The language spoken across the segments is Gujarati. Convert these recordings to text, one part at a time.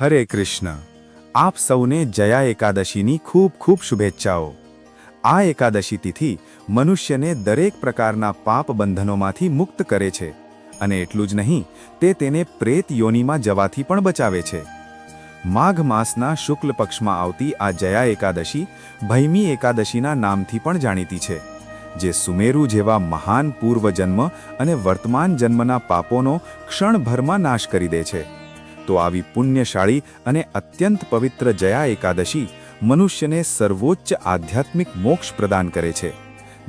હરે કૃષ્ણ. આપ સૌને જયા એકાદશીની ખૂબ ખૂબ શુભેચ્છાઓ. આ એકાદશી તિથિ મનુષ્યને દરેક પ્રકારના પાપ બંધનોમાંથી મુક્ત કરે છે અને એટલું જ નહીં, તે તેને પ્રેત યોનિમાં જવાથી પણ બચાવે છે. માઘ માસના શુક્લ પક્ષમાં આવતી આ જયા એકાદશી ભૈમી એકાદશીના નામથી પણ જાણીતી છે, જે સુમેરુ જેવા મહાન પૂર્વજન્મ અને વર્તમાન જન્મના પાપોનો ક્ષણભરમાં નાશ કરી દે છે. તો આવી પુણ્યશાળી અને અત્યંત પવિત્ર જયા એકાદશી મનુષ્યને સર્વોચ્ચ આધ્યાત્મિક મોક્ષ પ્રદાન કરે છે,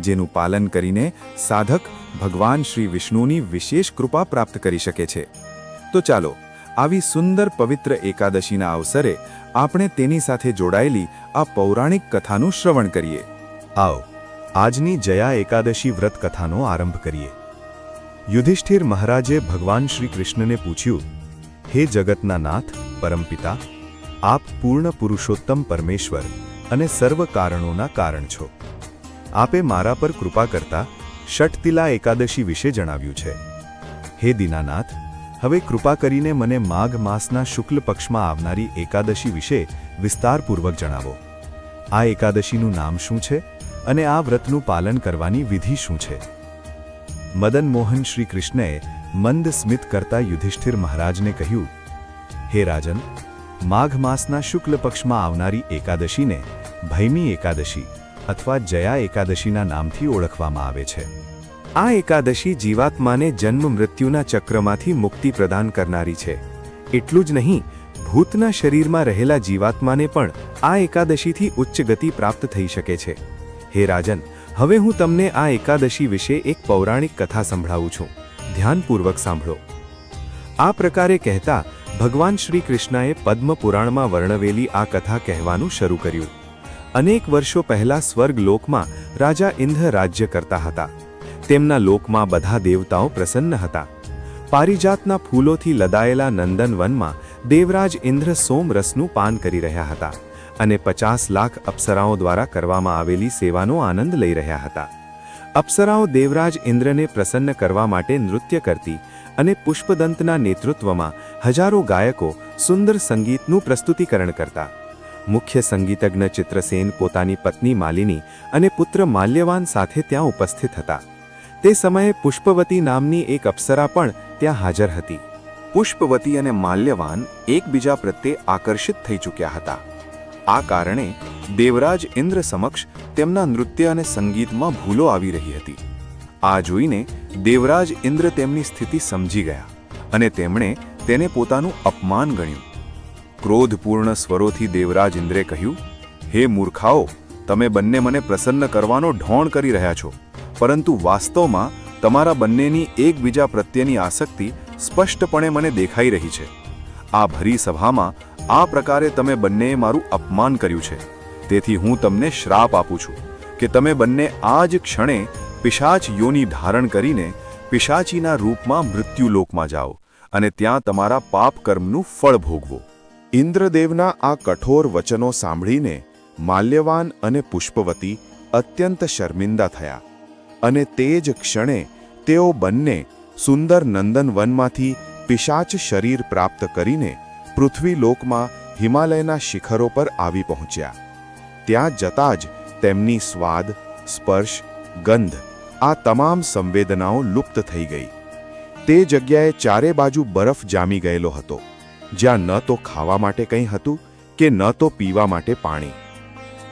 જેનું પાલન કરીને સાધક ભગવાન શ્રી વિષ્ણુની વિશેષ કૃપા પ્રાપ્ત કરી શકે છે. તો ચાલો, આવી સુંદર પવિત્ર એકાદશીના અવસરે આપણે તેની સાથે જોડાયેલી આ પૌરાણિક કથાનું શ્રવણ કરીએ. આવો આજની જયા એકાદશી વ્રત કથાનો આરંભ કરીએ. યુધિષ્ઠિર મહારાજે ભગવાન શ્રી કૃષ્ણને પૂછ્યું, હે જગતના નાથ પરમપિતા, આપ પૂર્ણ પુરુષોત્તમ પરમેશ્વર અને સર્વ કારણોના કારણ છો. આપે મારા પર કૃપા કરતા ષટતિલા એકાદશી વિશે જણાવ્યું છે. હે દીનાનાથ, હવે કૃપા કરીને મને માઘ માસના શુક્લ પક્ષમાં આવનારી એકાદશી વિશે વિસ્તારપૂર્વક જણાવો. આ એકાદશીનું નામ શું છે અને આ વ્રતનું પાલન કરવાની વિધિ શું છે? મદન મોહન શ્રી કૃષ્ણએ મંદ સ્મિત કરતા યુધિષ્ઠિર મહારાજને કહ્યું, હે રાજન, માઘ માસના શુક્લ પક્ષમાં આવનારી એકાદશીને ભૈમી એકાદશી અથવા જયા એકાદશીના નામથી ઓળખવામાં આવે છે. આ એકાદશી જીવાત્માને જન્મ મૃત્યુના ચક્રમાંથી મુક્તિ પ્રદાન કરનારી છે. એટલું જ નહીં, ભૂતના શરીરમાં રહેલા જીવાત્માને પણ આ એકાદશીથી ઉચ્ચ ગતિ પ્રાપ્ત થઈ શકે છે. હે રાજન, હવે હું તમને આ એકાદશી વિશે એક પૌરાણિક કથા સંભળાવું છું. ધ્યાનપૂર્વક સાંભળો. આ પ્રકારે કહેતા ભગવાન શ્રી કૃષ્ણએ પદ્મ પુરાણમાં વર્ણવેલી આ કથા કહેવાનું શરૂ કર્યું. અનેક વર્ષો પહેલા સ્વર્ગલોકમાં રાજા ઇન્દ્ર રાજ્ય કરતા હતા. તેમના લોકમાં બધા દેવતાઓ પ્રસન્ન હતા. પારિજાતના ફૂલોથી લદાયેલા નંદનવનમાં દેવરાજ ઇન્દ્ર સોમરસનું પાન કરી રહ્યા હતા અને 50 લાખ અપ્સરાઓ દ્વારા કરવામાં આવેલી સેવાનો આનંદ લઈ રહ્યા હતા. અપ્સરાઓ દેવરાજ ઇન્દ્રને પ્રસન્ન કરવા માટે નૃત્ય કરતી અને પુષ્પદંતના નેતૃત્વમાં હજારો ગાયકો સુંદર સંગીતનું પ્રસ્તુતિકરણ કરતા. મુખ્ય સંગીતજ્ઞ ચિત્રસેન પોતાની પત્ની માલિની અને પુત્ર માલ્યવાન સાથે ત્યાં ઉપસ્થિત હતા. તે સમયે પુષ્પવતી નામની એક અપ્સરા પણ ત્યાં હાજર હતી. પુષ્પવતી અને માલ્યવાન એકબીજા પ્રત્યે આકર્ષિત થઈ ચૂક્યા હતા. આ કારણે દેવરાજ ઇન્દ્ર સમક્ષ તેમના નૃત્ય અને સંગીતમાં ભૂલો આવી રહી હતી. આ જોઈને દેવરાજ ઇન્દ્ર તેમની સ્થિતિ સમજી ગયા અને તેમણે તેને પોતાનું અપમાન ગણ્યું. ક્રોધપૂર્ણ સ્વરોથી દેવરાજ ઇન્દ્રે કહ્યું, હે મૂર્ખાઓ, તમે બંને મને પ્રસન્ન કરવાનો ઢોંગ કરી રહ્યા છો, પરંતુ વાસ્તવમાં તમારા બંનેની એકબીજા પ્રત્યેની આસક્તિ સ્પષ્ટપણે મને દેખાઈ રહી છે. આ ભરી સભામાં આ પ્રકારે તમે બંનેએ મારું અપમાન કર્યું છે. તેથી હું તમને શ્રાપ આપું છું કે તમે બંને આ જ ક્ષણે પિશાચ યોનિ ધારણ કરીને પિશાચીના રૂપમાં મૃત્યુલોકમાં જાઓ અને ત્યાં તમારા પાપ કર્મનું ફળ ભોગવો. ઇન્દ્રદેવના આ કઠોર વચનો સાંભળીને માલ્યવાન અને પુષ્પવતી અત્યંત શર્મિંદા થયા અને તે જ ક્ષણે તેઓ બંને સુંદર નંદનવનમાંથી પિશાચ શરીર પ્રાપ્ત કરીને પૃથ્વીલોકમાં હિમાલયના શિખરો પર આવી પહોંચ્યા. ત્યાં જતાં જ તેમની સ્વાદ, સ્પર્શ, ગંધ આ તમામ સંવેદનાઓ લુપ્ત થઈ ગઈ. તે જગ્યાએ ચારે બાજુ બરફ જામી ગયેલો હતો, જ્યાં ન તો ખાવા માટે કંઈ હતું કે ન તો પીવા માટે પાણી.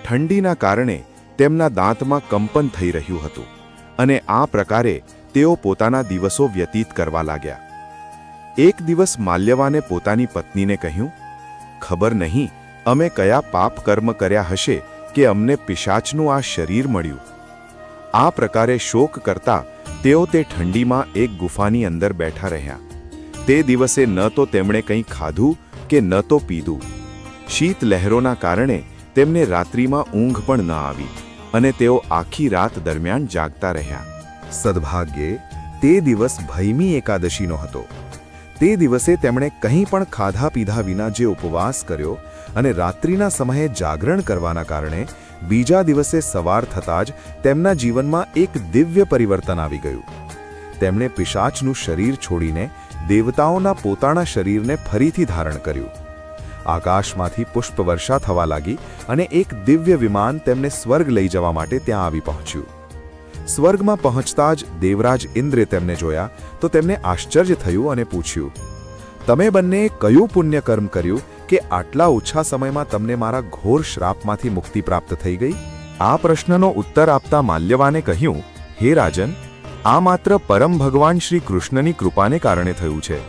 ઠંડીના કારણે તેમના દાંતમાં કંપન થઈ રહ્યું હતું અને આ પ્રકારે તેઓ પોતાના દિવસો વ્યતીત કરવા લાગ્યા. એક દિવસ માલ્યવાને પોતાની પત્નીને કહ્યું, ખબર નહીં અમે કયા પાપ કર્મ કર્યા હશે કે અમને પિશાચનું આ શરીર મળ્યું. આ પ્રકારે શોક કરતા તેઓ તે ઠંડીમાં એક ગુફાની અંદર બેઠા રહ્યા. તે દિવસે ન તો તેમણે કંઈ ખાધું કે ન તો પીધું. શીત લહેરોના કારણે તેમને રાત્રિમાં ઊંઘ પણ ન આવી અને તેઓ આખી રાત દરમિયાન જાગતા રહ્યા. સદભાગ્યે તે દિવસ ભૈમી એકાદશીનો હતો. તે દિવસે તેમણે કંઈ પણ ખાધા પીધા વિના જે ઉપવાસ કર્યો અને રાત્રિના સમયે જાગરણ કરવાના કારણે બીજા દિવસે સવાર થતાં જ તેમના જીવનમાં એક દિવ્ય પરિવર્તન આવી ગયું. તેમણે પિશાચનું શરીર છોડીને દેવતાઓના પોતાના શરીરને ફરીથી ધારણ કર્યું. આકાશમાંથી પુષ્પવર્ષા થવા લાગી અને એક દિવ્ય વિમાન તેમને સ્વર્ગ લઈ જવા માટે ત્યાં આવી પહોંચ્યું. સ્વર્ગમાં પહોંચતા જ દેવરાજ ઇન્દ્રે તેમને જોયા તો તેમને આશ્ચર્ય થયું અને પૂછ્યું, તમે બંને કયું પુણ્યકર્મ કર્યું કે આટલા ઓછા સમયમાં તમને મારા ઘોર શ્રાપમાંથી મુક્તિ પ્રાપ્ત થઈ ગઈ? આ પ્રશ્નનો ઉત્તર આપતા માલ્યવાને કહ્યું, હે રાજન, આ માત્ર પરમ ભગવાન શ્રી કૃષ્ણની કૃપાને કારણે થયું છે.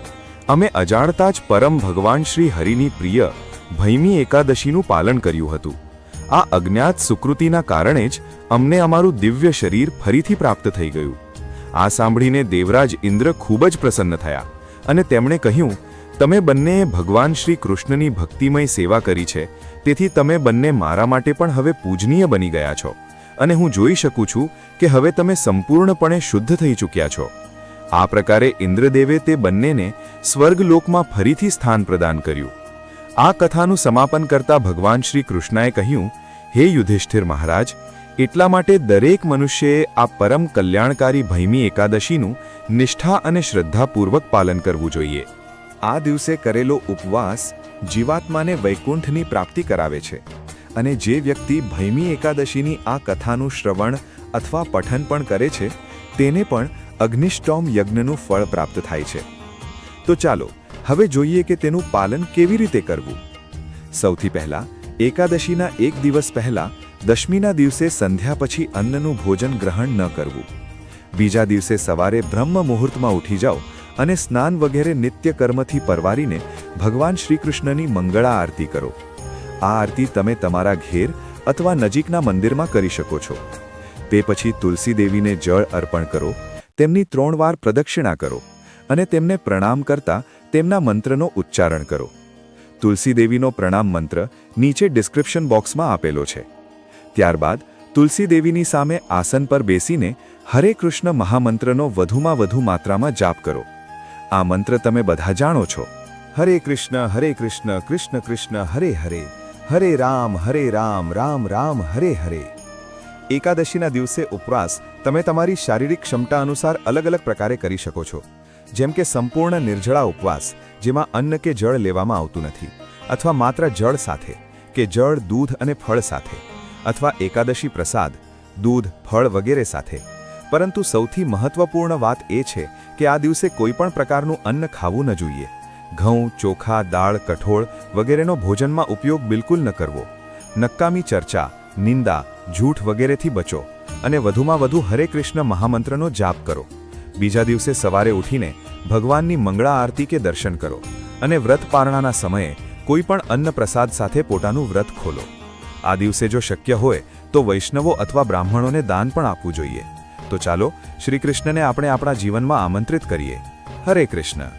અમે અજાણતા જ પરમ ભગવાન શ્રી હરિની પ્રિય ભૈમી એકાદશીનું પાલન કર્યું હતું. આ અજ્ઞાત સુકૃતિના કારણે જ અમને અમારું દિવ્ય શરીર ફરીથી પ્રાપ્ત થઈ ગયું. આ સાંભળીને દેવરાજ ઇન્દ્ર ખૂબ જ પ્રસન્ન થયા અને તેમણે કહ્યું, તમે બંનેએ ભગવાન શ્રી કૃષ્ણની ભક્તિમય સેવા કરી છે, તેથી તમે બંને મારા માટે પણ હવે પૂજનીય બની ગયા છો અને હું જોઈ શકું છું કે હવે તમે સંપૂર્ણપણે શુદ્ધ થઈ ચૂક્યા છો. આ પ્રકારે ઇન્દ્રદેવે તે બંનેને સ્વર્ગલોકમાં ફરીથી સ્થાન પ્રદાન કર્યું. આ કથાનું સમાપન કરતા ભગવાન શ્રી કૃષ્ણએ કહ્યું, હે યુધિષ્ઠિર મહારાજ, એટલા માટે દરેક મનુષ્યએ આ પરમ કલ્યાણકારી ભૈમી એકાદશીનું નિષ્ઠા અને શ્રદ્ધાપૂર્વક પાલન કરવું જોઈએ. આ દિવસે કરેલો ઉપવાસ જીવાત્માને વૈકુંઠની પ્રાપ્તિ કરાવે છે અને જે વ્યક્તિ ભૈમી એકાદશીની આ કથાનું શ્રવણ અથવા પઠન પણ કરે છે તેને પણ અગ્નિષ્ટોમ યજ્ઞનું ફળ પ્રાપ્ત થાય છે. તો ચાલો હવે જોઈએ કે તેનું પાલન કેવી રીતે કરવું. સૌથી પહેલા એકાદશીના એક દિવસ પહેલા દશમીના દિવસે સંધ્યા પછી અન્નનું ભોજન ગ્રહણ ન કરવું. બીજા દિવસે સવારે બ્રહ્મ મુહૂર્તમાં ઉઠી જાઓ અને સ્નાન વગેરે નિત્ય કર્મથી પરવારીને ભગવાન શ્રીકૃષ્ણની મંગળા આરતી કરો. આ આરતી તમે તમારા ઘેર અથવા નજીકના મંદિરમાં કરી શકો છો. તે પછી તુલસી દેવીને જળ અર્પણ કરો, તેમની 3 વાર પ્રદક્ષિણા કરો અને તેમને પ્રણામ કરતા તેમના મંત્રનો ઉચ્ચારણ કરો. તુલસી દેવીનો પ્રણામ મંત્ર નીચે ડિસ્ક્રિપ્શન બોક્સમાં આપેલો છે. ત્યારબાદ તુલસી દેવીની સામે આસન પર બેસીને હરે કૃષ્ણ મહામંત્રનો વધુમાં વધુ માત્રામાં જાપ કરો. આ મંત્ર તમે બધા જાણો છો. હરે કૃષ્ણ કૃષ્ણ કૃષ્ણ હરે હરે, હરે રામ રામ રામ હરે હરે. એકાદશીના દિવસે ઉપવાસ તમે તમારી શારીરિક ક્ષમતા અનુસાર અલગ અલગ પ્રકારે કરી શકો છો. જેમ કે સંપૂર્ણ નિર્જળા ઉપવાસ, જેમાં અન્ન કે જળ લેવામાં આવતું નથી, અથવા માત્ર જળ સાથે કે જળ, દૂધ અને ફળ સાથે, અથવા એકાદશી પ્રસાદ, દૂધ, ફળ વગેરે સાથે. પરંતુ સૌથી મહત્વપૂર્ણ વાત એ છે કે આ દિવસે કોઈ પણ પ્રકારનું અન્ન ખાવું ન જોઈએ. ઘઉં, ચોખા, દાળ, કઠોળ વગેરેનો ભોજનમાં ઉપયોગ બિલકુલ ન કરવો. નકામી ચર્ચા, નિંદા, જૂઠ વગેરેથી બચો અને વધુમાં વધુ હરે કૃષ્ણ મહામંત્રનો જાપ કરો. બીજા દિવસે સવારે ઉઠીને ભગવાનની મંગળા આરતી કે દર્શન કરો અને વ્રત પારણાના સમયે કોઈ પણ અન્ન પ્રસાદ સાથે પોતાનું વ્રત ખોલો. આ દિવસે જો શક્ય હોય તો વૈષ્ણવો અથવા બ્રાહ્મણોને દાન પણ આપવું જોઈએ. તો ચાલો શ્રી કૃષ્ણને આપણે આપણા જીવનમાં આમંત્રિત કરીએ. હરે કૃષ્ણ.